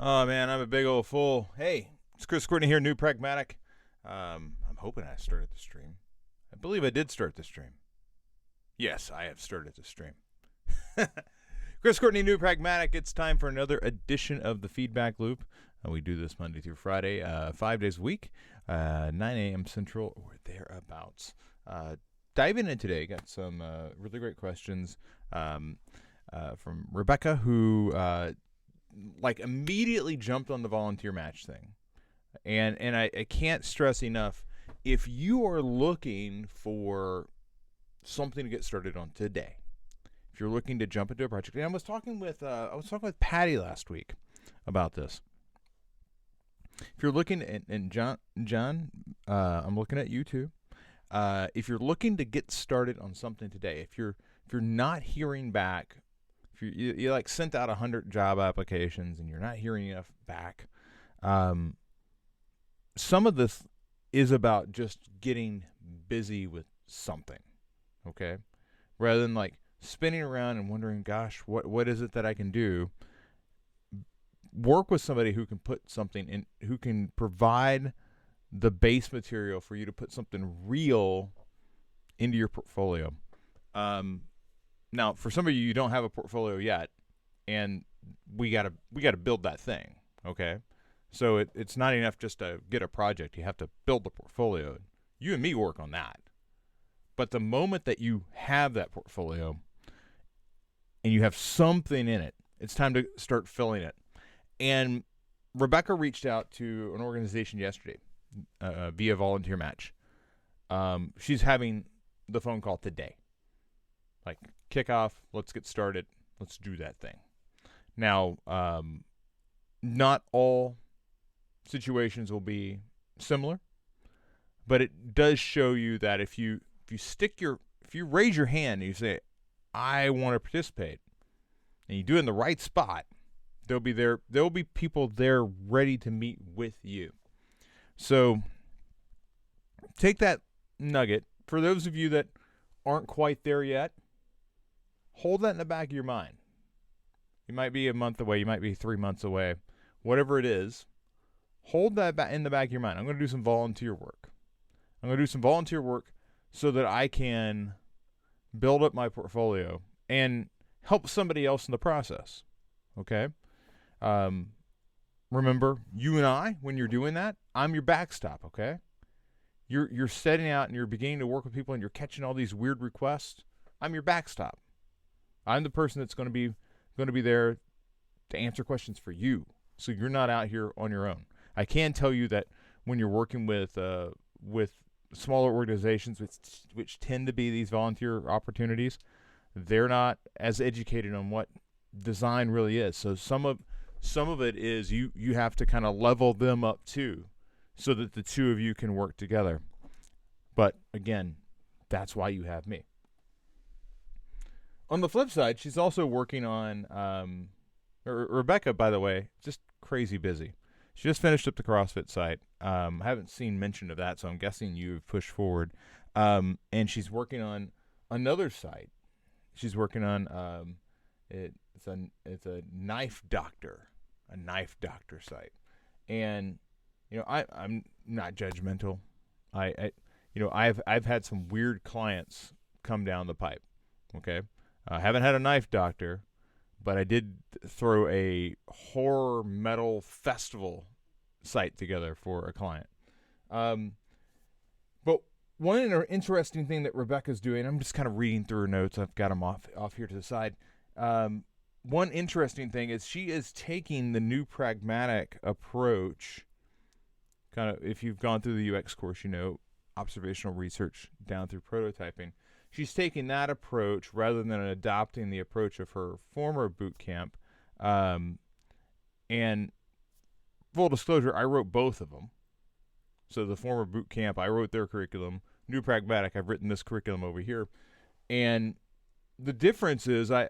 Oh man, I'm a big old fool. Hey, it's Chris Courtney here, New Pragmatic. I'm hoping I started the stream. I believe I did start the stream. Yes, I have started the stream. Chris Courtney, New Pragmatic. It's time for another edition of the Feedback Loop. We do this Monday through Friday, 5 days a week, 9 a.m. Central or thereabouts. Diving in today, got some really great questions from Rebecca, who immediately jumped on the volunteer match thing. And I can't stress enough, if you are looking for something to get started on today, if you're looking to jump into a project, and I was talking with Patty last week about this. If you're looking, and John, I'm looking at you too. If you're looking to get started on something today, if you're not hearing back, if you like sent out 100 job applications and you're not hearing enough back, some of this is about just getting busy with something, okay? Rather than like spinning around and wondering, gosh, what is it that I can do? Work with somebody who can put something in, who can provide the base material for you to put something real into your portfolio. Now, for some of you, you don't have a portfolio yet, and we gotta build that thing, okay? So it's not enough just to get a project. You have to build the portfolio. You and me work on that. But the moment that you have that portfolio and you have something in it, it's time to start filling it. And Rebecca reached out to an organization yesterday via volunteer match. She's having the phone call today. Like, kick off, let's get started, let's do that thing. Now, not all situations will be similar, but it does show you that if you raise your hand and you say, I want to participate, and you do it in the right spot, there'll be people there ready to meet with you. So take that nugget. For those of you that aren't quite there yet, hold that in the back of your mind. You might be a month away, you might be 3 months away, whatever it is. Hold that in the back of your mind. I'm going to do some volunteer work. I'm going to do some volunteer work so that I can build up my portfolio and help somebody else in the process. Okay? Remember, you and I, when you're doing that, I'm your backstop, okay? You're setting out and you're beginning to work with people and you're catching all these weird requests. I'm your backstop. I'm the person that's going to be there to answer questions for you, so you're not out here on your own. I can tell you that when you're working with smaller organizations, which tend to be these volunteer opportunities, they're not as educated on what design really is. So some of it is you have to kind of level them up too, so that the two of you can work together. But again, that's why you have me. On the flip side, she's also working on Rebecca, by the way, just crazy busy. She just finished up the CrossFit site. I haven't seen mention of that, so I'm guessing you've pushed forward. And she's working on another site. She's working on it's a knife doctor site. And I'm not judgmental. I've had some weird clients come down the pipe. Okay, I haven't had a knife doctor, but I did throw a horror metal festival site together for a client. But one interesting thing that Rebecca's doing, I'm just kind of reading through her notes. I've got them off here to the side. One interesting thing is she is taking the new pragmatic approach. Kind of, if you've gone through the UX course, observational research down through prototyping. She's taking that approach rather than adopting the approach of her former boot camp. And full disclosure, I wrote both of them. So the former boot camp, I wrote their curriculum. New Pragmatic, I've written this curriculum over here. And the difference is the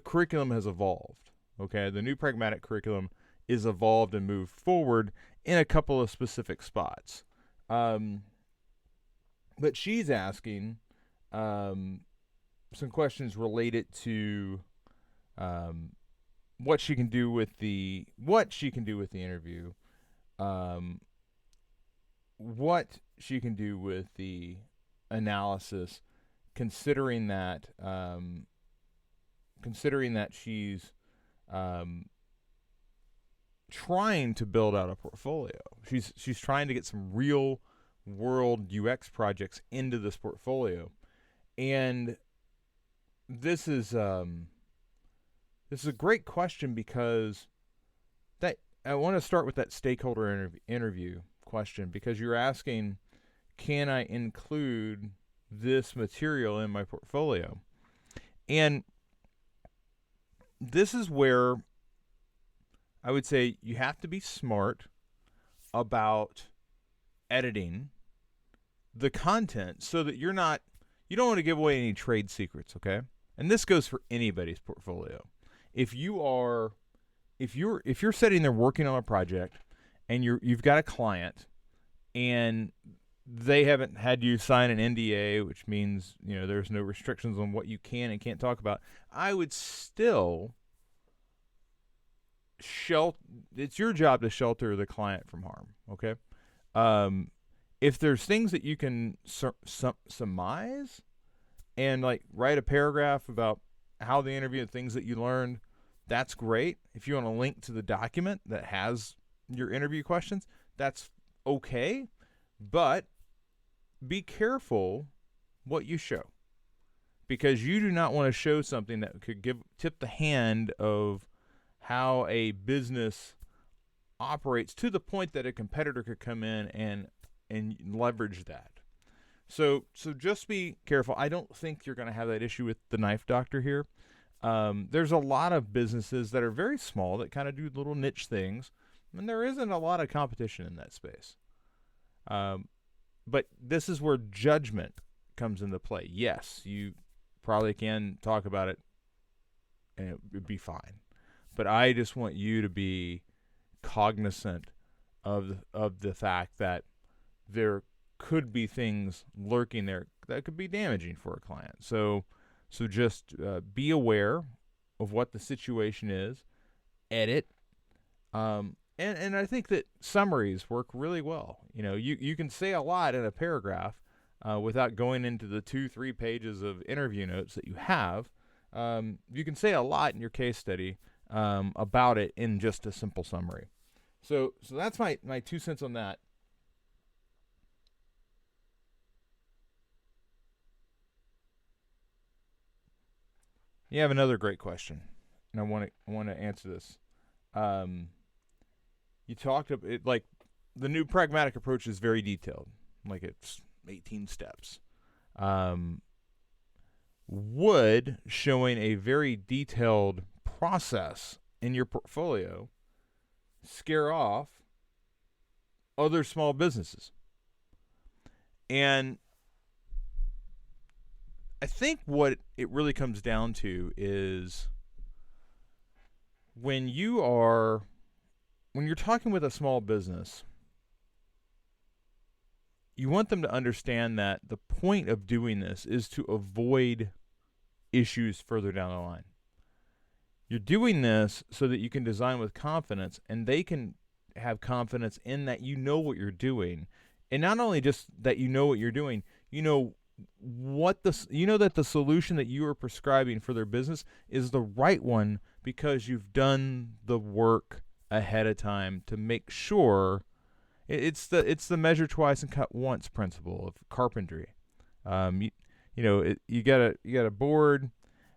curriculum has evolved. Okay, the New Pragmatic curriculum is evolved and moved forward in a couple of specific spots. But she's asking some questions related to what she can do with the interview, um, what she can do with the analysis, considering that she's um, trying to build out a portfolio. She's trying to get some real world UX projects into this portfolio, and this is a great question, because that I want to start with that stakeholder interview question, because you're asking, can I include this material in my portfolio? And this is where I would say you have to be smart about editing the content so that you don't want to give away any trade secrets, okay? And this goes for anybody's portfolio. If you're sitting there working on a project and you've got a client and they haven't had you sign an NDA, which means, there's no restrictions on what you can and can't talk about, I would still it's your job to shelter the client from harm, okay? If there's things that you can surmise and like write a paragraph about how the interview, things that you learned, that's great. If you want to link to the document that has your interview questions, that's okay. But be careful what you show, because you do not want to show something that could tip the hand of how a business operates to the point that a competitor could come in and leverage that. So just be careful. I don't think you're going to have that issue with the Knife Doctor here. There's a lot of businesses that are very small that kind of do little niche things, and there isn't a lot of competition in that space. But this is where judgment comes into play. Yes, you probably can talk about it and it would be fine. But I just want you to be cognizant of the fact that there could be things lurking there that could be damaging for a client. So just be aware of what the situation is, edit, and I think that summaries work really well. You can say a lot in a paragraph without going into the 2-3 pages of interview notes that you have. You can say a lot in your case study about it in just a simple summary. So that's my 2 cents on that. You have another great question, and I want to answer this. You talked about it, like the new pragmatic approach is very detailed, like it's 18 steps. Would showing a very detailed process in your portfolio scare off other small businesses? And I think what it really comes down to is when you're talking with a small business, you want them to understand that the point of doing this is to avoid issues further down the line. You're doing this so that you can design with confidence, and they can have confidence in that you know what you're doing. And not only just that you know what you're doing, you know that the solution that you are prescribing for their business is the right one because you've done the work ahead of time to make sure. It's the measure twice and cut once principle of carpentry. You got a board,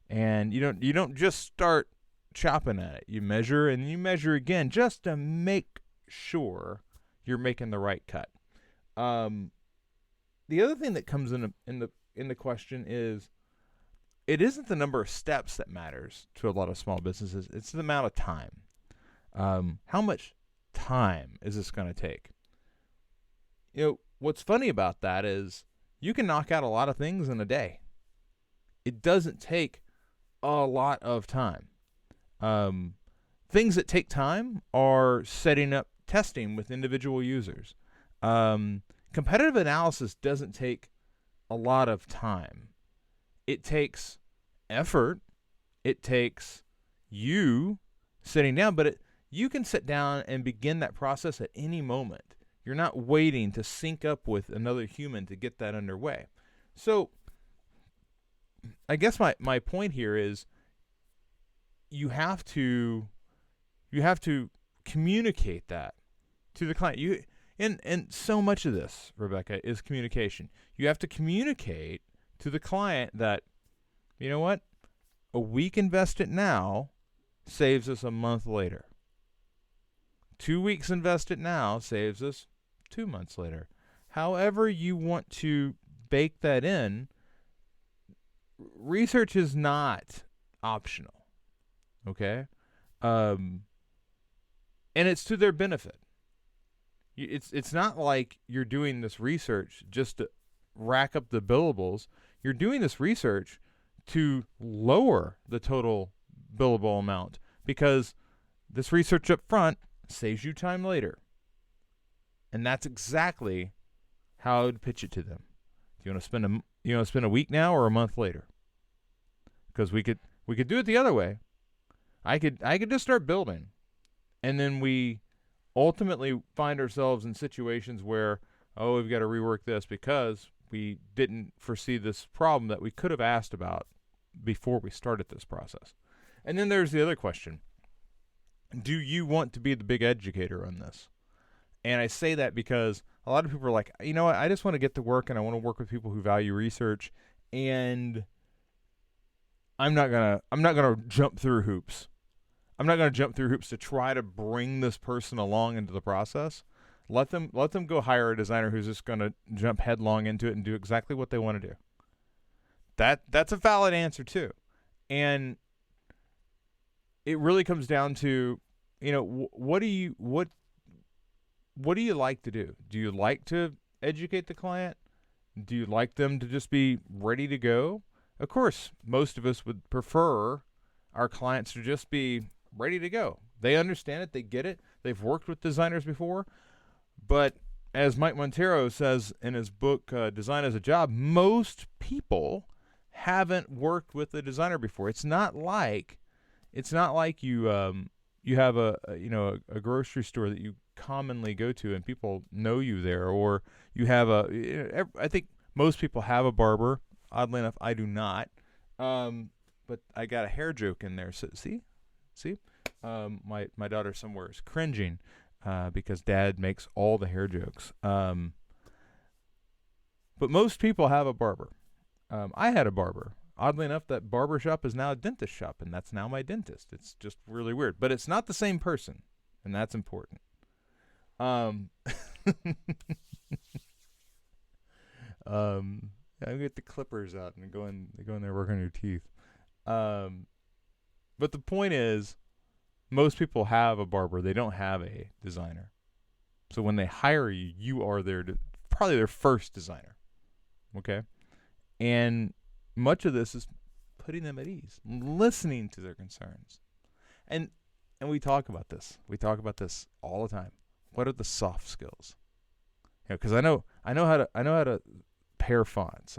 and you don't just start chopping at it. You measure and you measure again just to make sure you're making the right cut. The other thing that comes in the question is, it isn't the number of steps that matters to a lot of small businesses. It's the amount of time. How much time is this going to take? What's funny about that is you can knock out a lot of things in a day. It doesn't take a lot of time. Things that take time are setting up testing with individual users. Competitive analysis doesn't take a lot of time. It takes effort. It takes you sitting down, but you can sit down and begin that process at any moment. You're not waiting to sync up with another human to get that underway. So I guess my point here is you have to communicate that to the client. And so much of this, Rebecca, is communication. You have to communicate to the client that, you know what, a week invested now saves us a month later. 2 weeks invested now saves us 2 months later. However you want to bake that in, research is not optional, okay? And it's to their benefit. It's not like you're doing this research just to rack up the billables. You're doing this research to lower the total billable amount, because this research up front saves you time later. And that's exactly how I would pitch it to them. Do you want to spend a week now or a month later? Because we could do it the other way. I could just start building, and then we ultimately find ourselves in situations where, oh, we've got to rework this because we didn't foresee this problem that we could have asked about before we started this process. And then there's the other question. Do you want to be the big educator on this? And I say that because a lot of people are like, you know what, I just want to get to work and I want to work with people who value research, and I'm not gonna jump through hoops. I'm not gonna jump through hoops to try to bring this person along into the process. Let them go hire a designer who's just gonna jump headlong into it and do exactly what they want to do. That's a valid answer too, and it really comes down to, you know, what do you like to do? Do you like to educate the client? Do you like them to just be ready to go? Of course, most of us would prefer our clients to just be ready to go. They understand it. They get it. They've worked with designers before. But as Mike Monteiro says in his book, Design as a Job, most people haven't worked with a designer before. It's not like you have a grocery store that you commonly go to and people know you there, or you have I think most people have a barber. Oddly enough, I do not. But I got a hair joke in there. So, see? My daughter somewhere is cringing because Dad makes all the hair jokes. But most people have a barber. I had a barber. Oddly enough, that barber shop is now a dentist shop, and that's now my dentist. It's just really weird. But it's not the same person, and that's important. I get the clippers out and go in there, work on your teeth. But the point is, most people have a barber. They don't have a designer. So when they hire you, you are probably their first designer. Okay? And much of this is putting them at ease, listening to their concerns. And we talk about this. We talk about this all the time. What are the soft skills? Because I know how to pair fonts.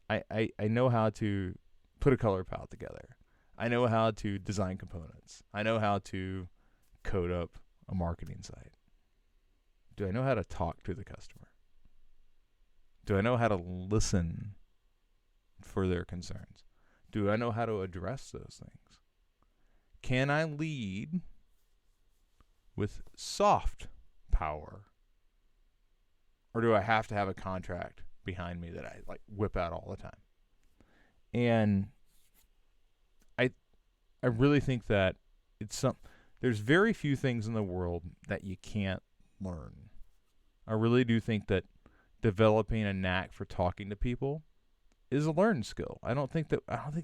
I know how to put a color palette together. I know how to design components. I know how to code up a marketing site. Do I know how to talk to the customer? Do I know how to listen for their concerns? Do I know how to address those things? Can I lead with soft power? Or do I have to have a contract behind me that I whip out all the time? And I really think that there's very few things in the world that you can't learn. I really do think that developing a knack for talking to people is a learned skill. I don't think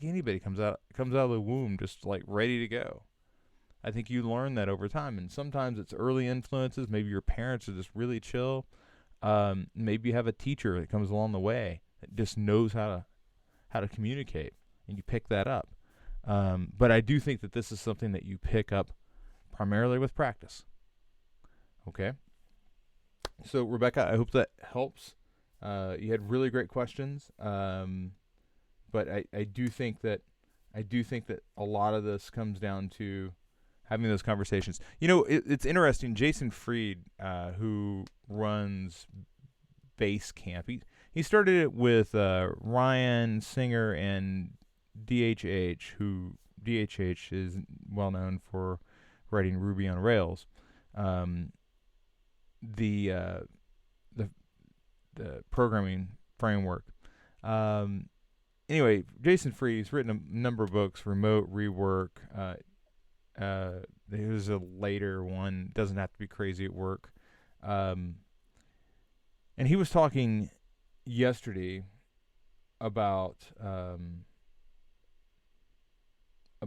anybody comes out of the womb just ready to go. I think you learn that over time, and sometimes it's early influences. Maybe your parents are just really chill. Maybe you have a teacher that comes along the way that just knows how to communicate, and you pick that up. But I do think that this is something that you pick up primarily with practice. Okay? So, Rebecca, I hope that helps. You had really great questions, but I do think that a lot of this comes down to having those conversations. You know, it's interesting. Jason Fried, who runs Basecamp, he started it with Ryan Singer and DHH, who DHH is well known for writing Ruby on Rails. Um, the uh, the the programming framework. Um, anyway, Jason Fried's written a number of books, Remote, Rework. There's a later one, Doesn't Have to Be Crazy at Work. And he was talking yesterday about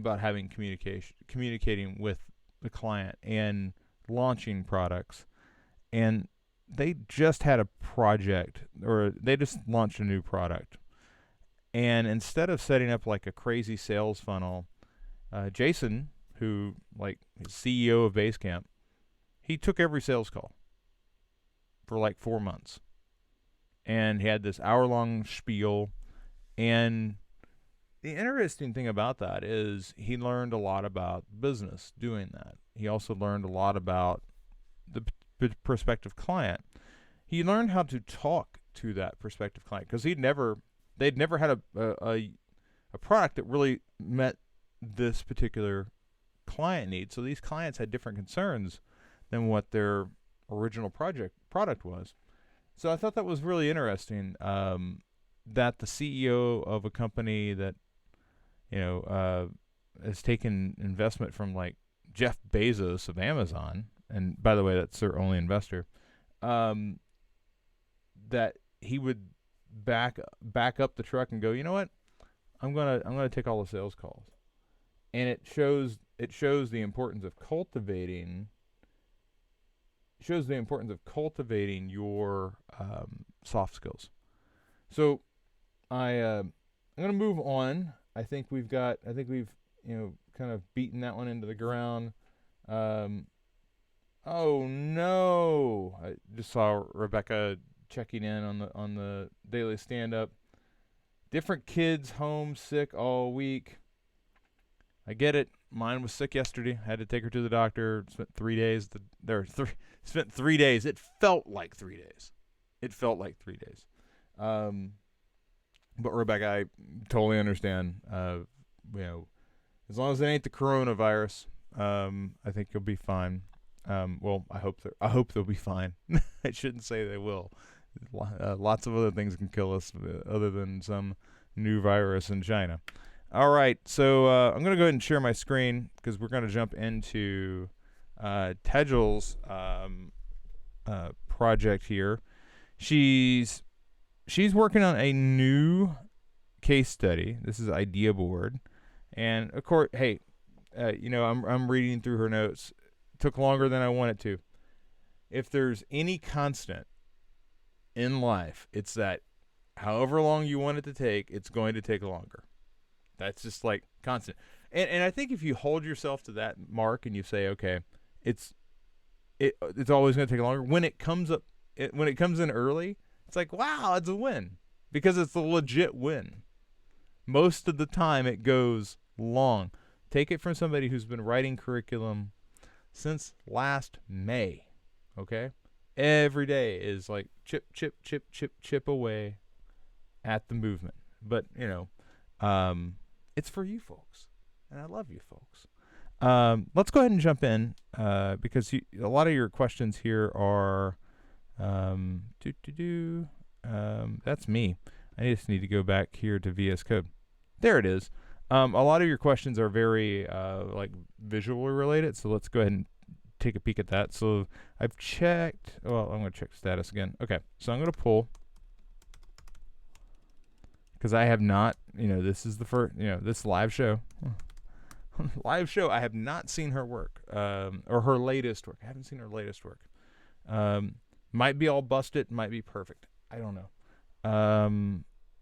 having communicating with the client and launching products. And they just had a project, or they just launched a new product. And instead of setting up like a crazy sales funnel, Jason, who like is CEO of Basecamp, he took every sales call for like 4 months. And he had this hour-long spiel. And the interesting thing about that is he learned a lot about business doing that. He also learned a lot about the prospective client. He learned how to talk to that prospective client because they'd never had a product that really met this particular client need. So these clients had different concerns than what their original product was. So I thought that was really interesting, that the CEO of a company that, has taken investment from like Jeff Bezos of Amazon, and by the way, that's their only investor, that he would back up the truck and go, you know what, I'm gonna take all the sales calls, and it shows the importance of cultivating your soft skills. So I'm gonna move on. I think we've kind of beaten that one into the ground. Oh no! I just saw Rebecca checking in on the daily stand up. Different kids home sick all week. I get it. Mine was sick yesterday. I had to take her to the doctor. Spent 3 days. Spent 3 days. It felt like 3 days. But Rebecca, I totally understand. As long as it ain't the coronavirus, I think you'll be fine. Well, I hope they'll be fine. I shouldn't say they will. Lots of other things can kill us other than some new virus in China. All right, so I'm going to go ahead and share my screen because we're going to jump into Tejel's project here. She's working on a new case study. This is Idea Board, and of course, hey, I'm reading through her notes. It took longer than I wanted to. If there's any constant in life, it's that however long you want it to take, it's going to take longer. That's just like constant. And I think if you hold yourself to that mark and you say, okay, it's always going to take longer. When it comes in early, it's like, wow, it's a win because it's a legit win. Most of the time it goes long. Take it from somebody who's been writing curriculum since last May, okay? Every day is like chip away at the movement. But, it's for you folks, and I love you folks. Let's go ahead and jump in because a lot of your questions here are that's me. I just need to go back here to VS Code. There it is. A lot of your questions are very like visually related, so let's go ahead and take a peek at that. So I've checked. Well, I'm going to check status again. Okay, so I'm going to pull because I have not. This is the first. This live show. I have not seen her work or her latest work. I haven't seen her latest work. Might be all busted. Might be perfect. I don't know.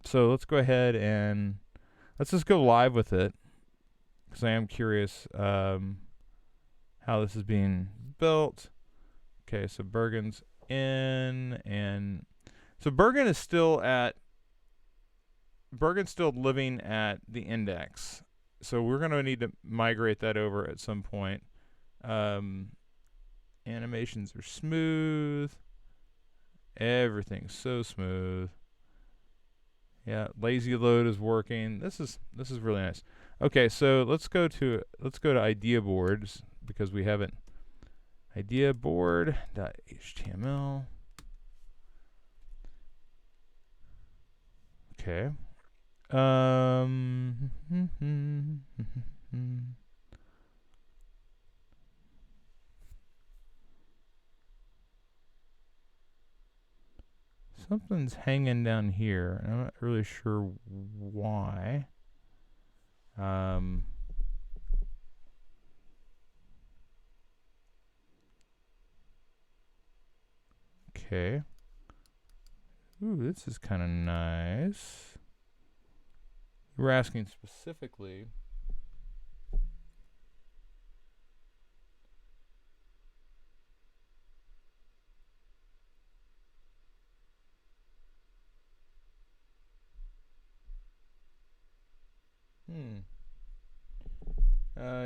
So let's go ahead and let's just go live with it because I am curious how this is being built. Okay, so Bergen's in, and so Bergen's still living at the index. So we're going to need to migrate that over at some point. Um, animations are smooth. Everything's so smooth. Yeah, lazy load is working. This is really nice. Okay, so let's go to idea boards because we haven't idea board.html. Okay. Something's hanging down here, and I'm not really sure why. Okay. Ooh, this is kind of nice. You were asking specifically.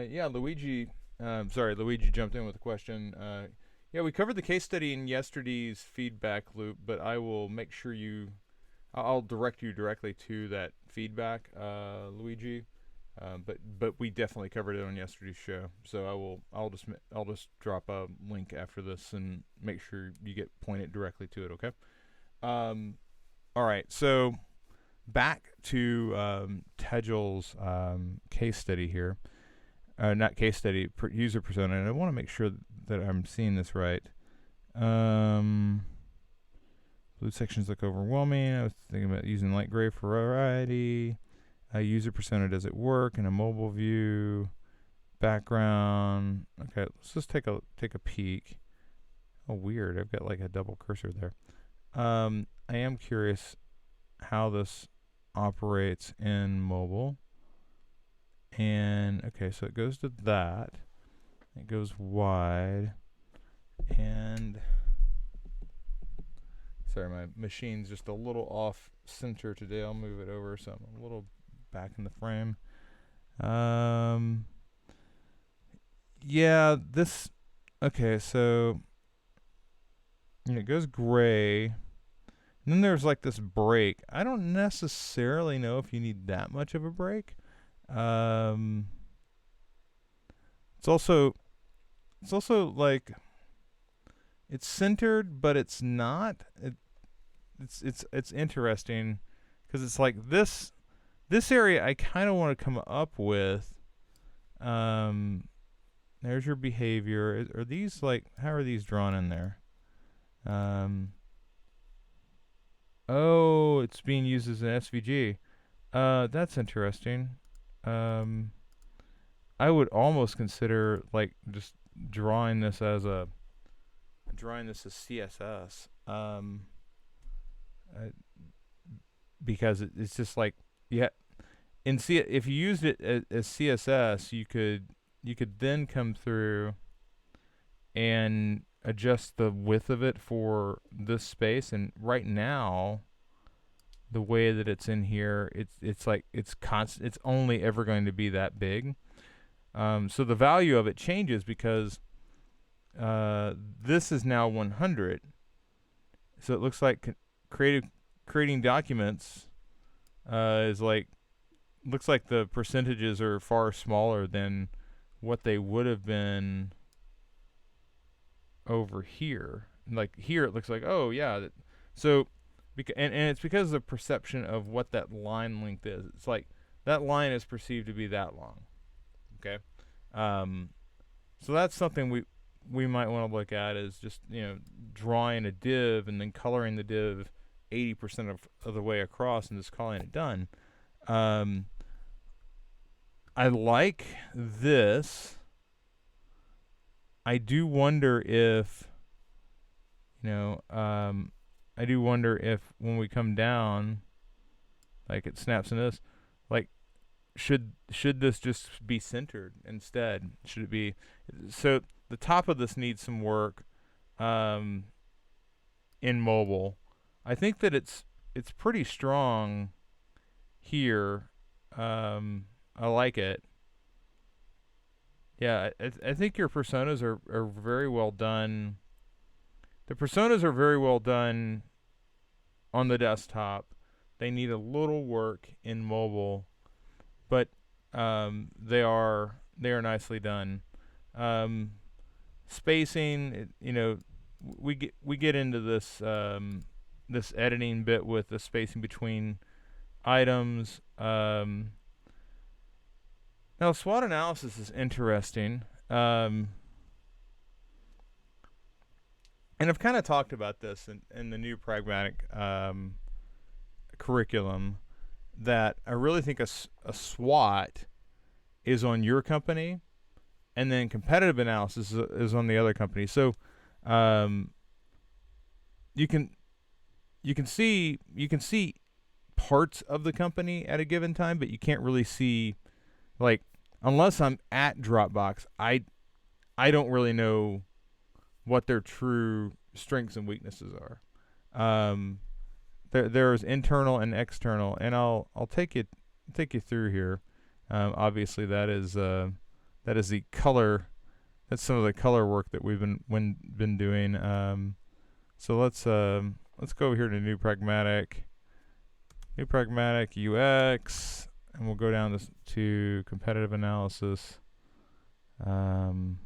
Yeah, Luigi. Sorry, Luigi jumped in with a question. Yeah, we covered the case study in yesterday's feedback loop, but I will make sure I'll direct you directly to that feedback, Luigi. But we definitely covered it on yesterday's show, so I'll just drop a link after this and make sure you get pointed directly to it. Okay. All right. So back to Tegel's case study here. Not case study, user persona. And I want to make sure that I'm seeing this right. Blue sections look overwhelming. I was thinking about using light gray for variety. User persona, does it work in a mobile view? Background. Okay, let's just take a peek. Oh, weird. I've got like a double cursor there. I am curious how this operates in mobile. And okay, so it goes to that. It goes wide. And sorry, my machine's just a little off center today. I'll move it over so I'm a little back in the frame. Yeah, this okay, so it goes gray. And then there's like this break. I don't necessarily know if you need that much of a break. It's also like it's centered, but it's not. It's interesting because it's like this area I kind of want to come up with. There's your behavior. Are these like, how are these drawn in there? Oh, it's being used as an SVG. That's interesting. I would almost consider like just drawing this as CSS. Because it's just like, yeah, if you used it as CSS, you could then come through and adjust the width of it for this space. And right now, the way that it's in here, it's like it's constant. It's only ever going to be that big. So the value of it changes because this is now 100. So it looks like creating documents is like, looks like the percentages are far smaller than what they would have been over here. Like here it looks like, oh yeah. So and it's because of the perception of what that line length is. It's like that line is perceived to be that long. Okay. So that's something we might want to look at, is just, drawing a div and then coloring the div 80% of the way across and just calling it done. I like this. I do wonder if, I do wonder if when we come down, like it snaps in this, like should this just be centered instead? Should it be, so the top of this needs some work in mobile. I think that it's pretty strong here. I like it. Yeah, I think your personas are very well done. The personas are very well done on the desktop. They need a little work in mobile, but they are nicely done. Um, spacing, we get into this editing bit with the spacing between items. Now, SWOT analysis is interesting. And I've kind of talked about this in the new Pragmatic curriculum, that I really think a SWOT is on your company, and then competitive analysis is on the other company. So um, you can you can see parts of the company at a given time, but you can't really see, like, unless I'm at Dropbox, I don't really know what their true strengths and weaknesses are. Um, there's internal and external, and I'll take you through here. Obviously, that is the color. That's some of the color work that we've been doing. So let's go over here to new pragmatic UX, and we'll go down to competitive analysis. Do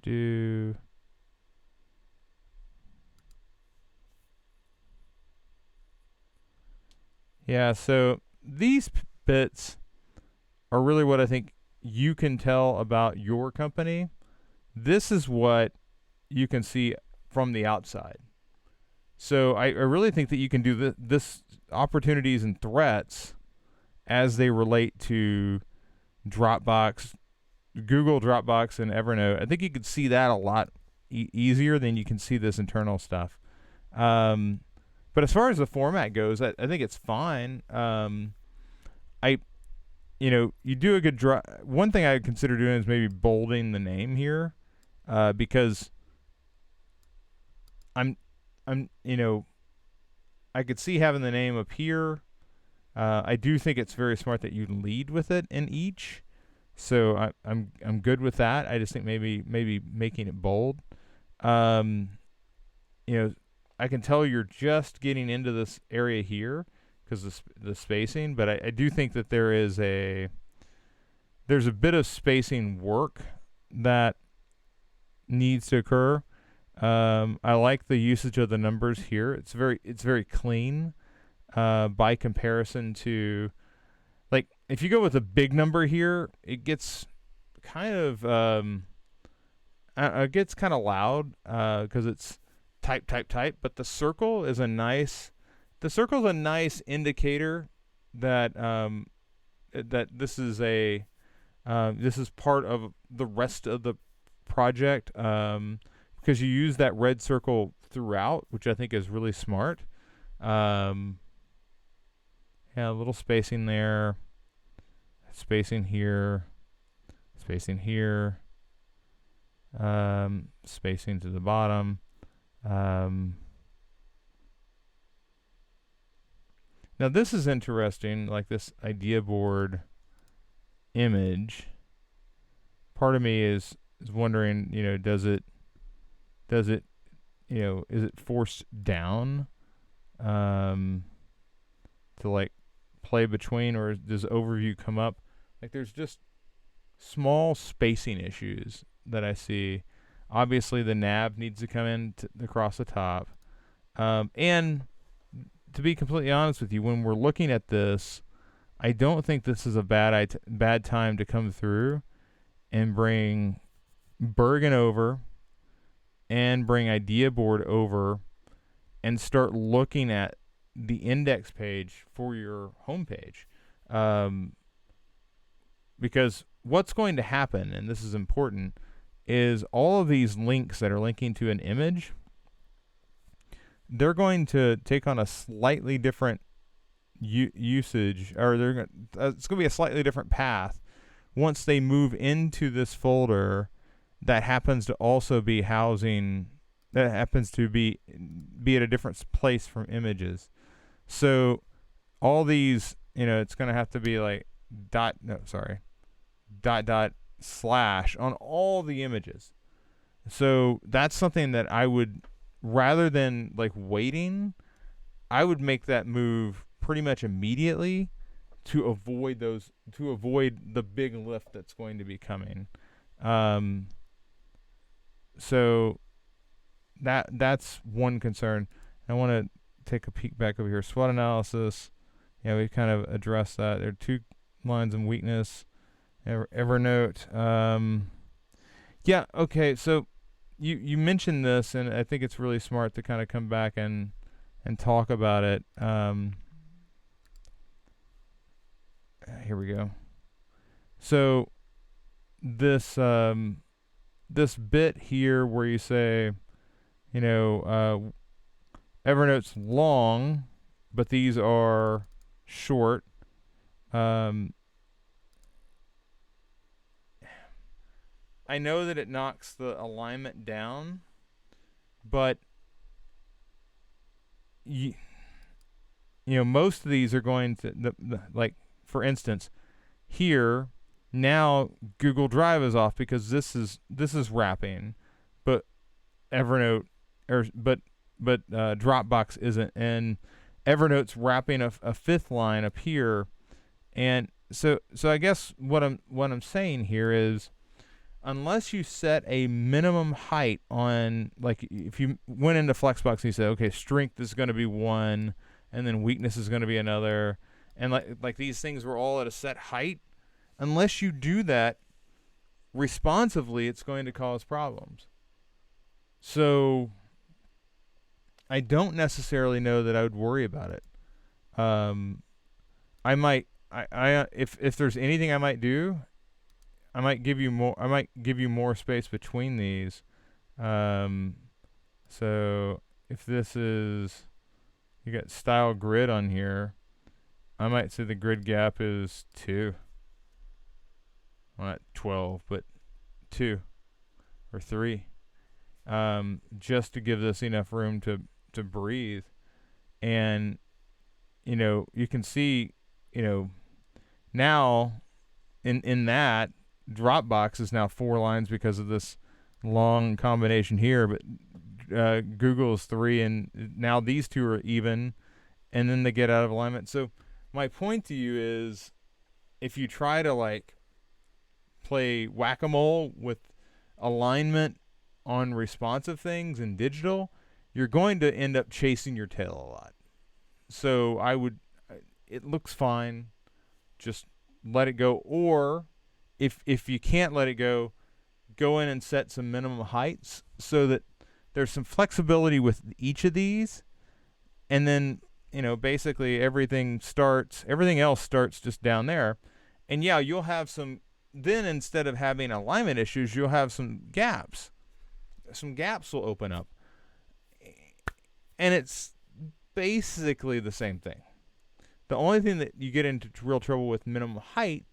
do. Yeah, so these bits are really what I think you can tell about your company. This is what you can see from the outside. So I really think that you can do this opportunities and threats as they relate to Dropbox, Google Dropbox, and Evernote. I think you could see that a lot easier than you can see this internal stuff. Um, but as far as the format goes, I think it's fine. I you do a good one thing I would consider doing is maybe bolding the name here, because I'm I'm I could see having the name up here. I do think it's very smart that you lead with it in each, so I'm good with that. I just think maybe making it bold. Um, you know, I can tell you're just getting into this area here because the spacing, but I do think that there's a bit of spacing work that needs to occur. I like the usage of the numbers here. It's very clean, by comparison to, like, if you go with a big number here, it gets kind of loud, because it's type. But the circle is a nice indicator that this is part of the rest of the project, because you use that red circle throughout, which I think is really smart. Yeah, a little spacing there, spacing here, spacing here, spacing to the bottom. Now this is interesting, like this idea board image. Part of me is wondering, is it forced down, to, like, play between, or does overview come up? Like, there's just small spacing issues that I see. Obviously, the nav needs to come in across the top. And to be completely honest with you, when we're looking at this, I don't think this is a bad time to come through and bring Bergen over and bring Idea Board over and start looking at the index page for your homepage. Because what's going to happen, and this is important, is all of these links that are linking to an image, they're going to take on a slightly different usage, or it's going to be a slightly different path once they move into this folder that happens to also be housing, that happens to be at a different place from images. So all these, it's going to have to be like dot slash on all the images. So that's something that I would, rather than like waiting, I would make that move pretty much immediately to avoid the big lift that's going to be coming. Um, so that's one concern. I want to take a peek back over here. SWOT analysis. Yeah, we kind of addressed that. There are two lines of weakness. Evernote. Yeah. Okay. So you mentioned this, and I think it's really smart to kind of come back and talk about it. Here we go. So this this bit here where you say, you know, Evernote's long, but these are short. I know that it knocks the alignment down, but you know, most of these are going to like, for instance, here now Google Drive is off because this is wrapping, but Evernote but Dropbox isn't, and Evernote's wrapping a fifth line up here, and so I guess what I'm saying here is, unless you set a minimum height on, like if you went into Flexbox and you said, okay, strength is going to be 1, and then weakness is going to be another, and like these things were all at a set height, unless you do that responsively, it's going to cause problems. So I don't necessarily know that I would worry about it. I might, if there's anything I might do, I might give you more space between these. So if this is, you got style grid on here, I might say the grid gap is 2. Well, not 12, but 2 or 3. Just to give this enough room to breathe. And, you know, you can see, you know, now in that, Dropbox is now 4 lines because of this long combination here, but Google is 3, and now these two are even, and then they get out of alignment. So my point to you is, if you try to like play whack-a-mole with alignment on responsive things in digital, you're going to end up chasing your tail a lot. So it looks fine, just let it go. Or if you can't let it go in and set some minimum heights so that there's some flexibility with each of these, and then, you know, basically everything else starts just down there. And yeah, you'll have some, then instead of having alignment issues, you'll have some gaps. Some gaps will open up. And it's basically the same thing. The only thing that you get into real trouble with minimum height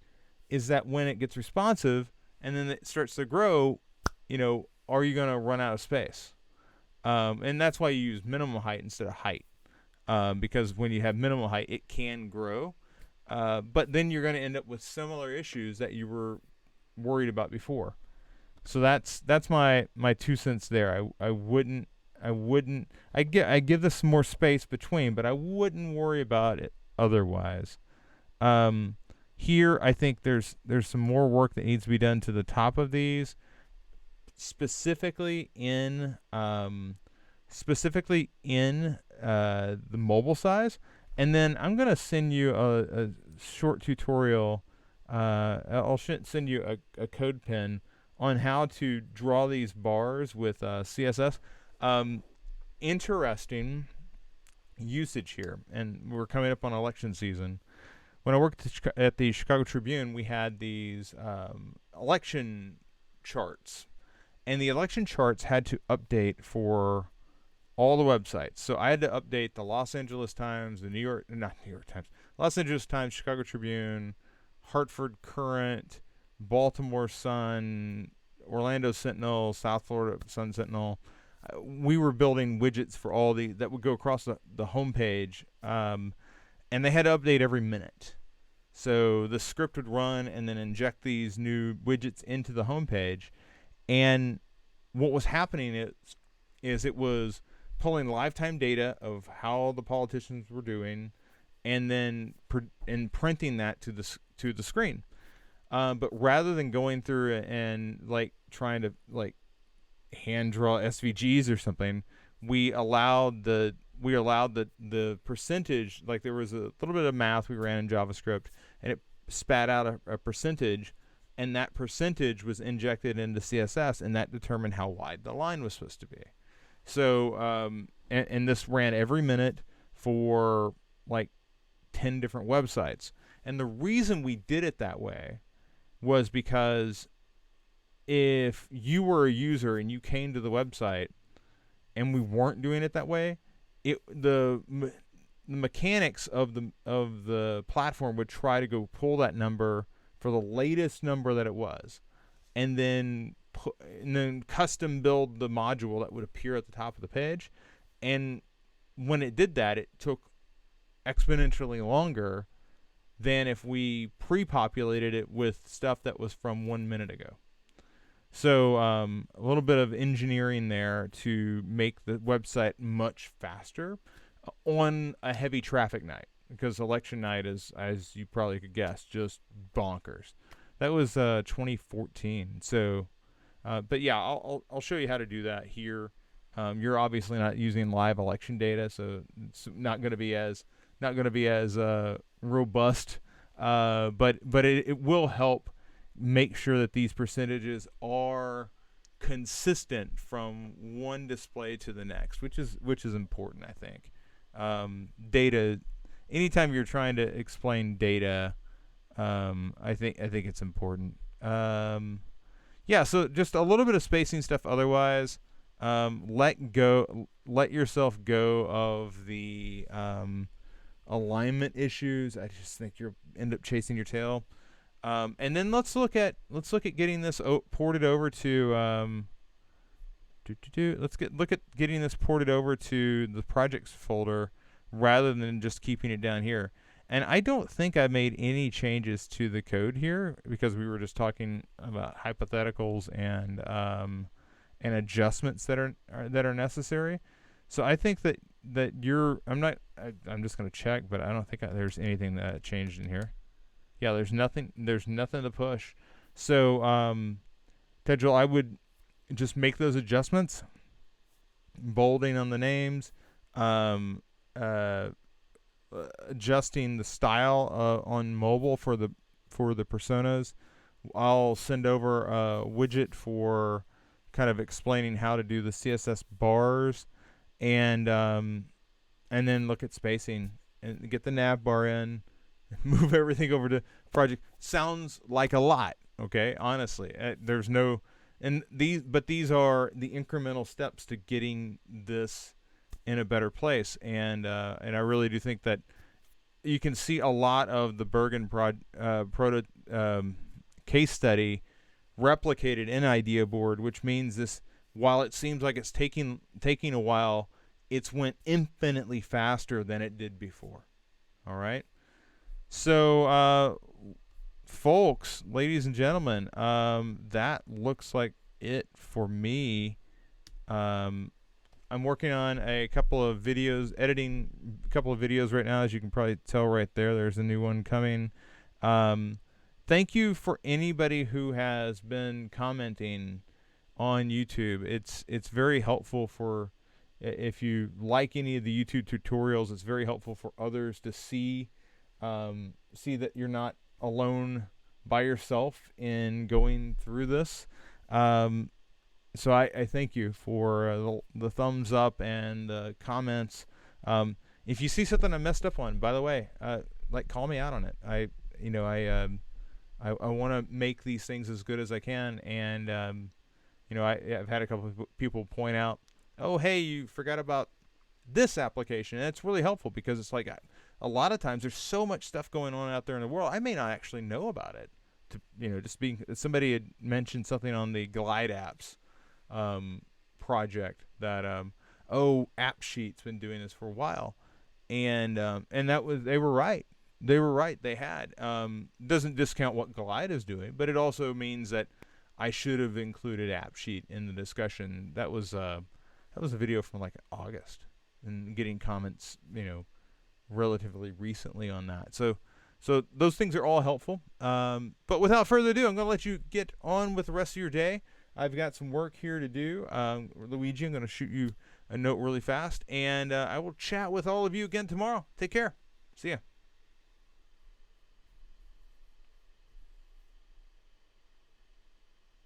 is that when it gets responsive and then it starts to grow, you know, are you going to run out of space? And that's why you use minimum height instead of height. Because when you have minimal height, it can grow. But then you're going to end up with similar issues that you were worried about before. So that's my 2 cents there. I give this more space between, but I wouldn't worry about it otherwise. Here, I think there's some more work that needs to be done to the top of these, specifically in the mobile size. And then I'm gonna send you a short tutorial. I'll send you a code pen on how to draw these bars with CSS. Interesting usage here, and we're coming up on election season. When I worked at the Chicago Tribune, we had these election charts, and the election charts had to update for all the websites. So I had to update the Los Angeles Times, Los Angeles Times, Chicago Tribune, Hartford Courant, Baltimore Sun, Orlando Sentinel, South Florida Sun Sentinel. We were building widgets for all that would go across the homepage, and they had to update every minute. So the script would run and then inject these new widgets into the homepage. And what was happening is it was pulling lifetime data of how the politicians were doing, and then printing that to the screen. But rather than going through and like trying to like hand draw SVGs or something, we allowed the percentage, like there was a little bit of math we ran in JavaScript, and it spat out a percentage, and that percentage was injected into CSS, and that determined how wide the line was supposed to be. So and this ran every minute for like 10 different websites. And the reason we did it that way was because if you were a user and you came to the website and we weren't doing it that way, the mechanics of the platform would try to go pull that number for the latest number that it was, and then custom build the module that would appear at the top of the page. And when it did that, it took exponentially longer than if we pre-populated it with stuff that was from 1 minute ago. So a little bit of engineering there to make the website much faster on a heavy traffic night, because election night is, as you probably could guess, just bonkers. That was 2014. So, but yeah, I'll show you how to do that here. You're obviously not using live election data, so it's not going to be as robust. But it will help make sure that these percentages are consistent from one display to the next, which is important, I think. Data, anytime you're trying to explain data, I think it's important. Yeah, so just a little bit of spacing stuff. Otherwise, let yourself go of the alignment issues. I just think you'll end up chasing your tail. And then let's look at getting this ported over to look at getting this ported over to the projects folder rather than just keeping it down here. And I don't think I made any changes to the code here, because we were just talking about hypotheticals and adjustments that are necessary. So I think that I'm just going to check, but I don't think there's anything that changed in here. Yeah, there's nothing to push. So, Tedral, I would just make those adjustments, bolding on the names, adjusting the style on mobile for the personas. I'll send over a widget for kind of explaining how to do the CSS bars, and then look at spacing and get the nav bar in. Move everything over to project. Sounds like a lot, okay? Honestly, there's no, but these are the incremental steps to getting this in a better place, and I really do think that you can see a lot of the Bergen case study replicated in Idea Board, which means this, while it seems like it's taking a while, it's went infinitely faster than it did before. All right. So, folks, ladies and gentlemen, that looks like it for me. I'm working on a couple of videos, editing a couple of videos right now, as you can probably tell right there. There's a new one coming. Thank you for anybody who has been commenting on YouTube. It's very helpful for, if you like any of the YouTube tutorials, it's very helpful for others to see that you're not alone by yourself in going through this. So I thank you for the thumbs up and the comments. If you see something I messed up on, by the way, call me out on it. I want to make these things as good as I can, and I've had a couple of people point out, oh, hey, you forgot about this application, and it's really helpful, because it's like a lot of times there's so much stuff going on out there in the world, I may not actually know about it. Somebody had mentioned something on the Glide Apps project that AppSheet's been doing this for a while, and they were right. They were right. They had. Doesn't discount what Glide is doing, but it also means that I should have included AppSheet in the discussion. That was a video from like August, and getting comments, relatively recently on that. So those things are all helpful. But without further ado, I'm going to let you get on with the rest of your day. I've got some work here to do. Luigi, I'm going to shoot you a note really fast, and I will chat with all of you again tomorrow. Take care. See ya.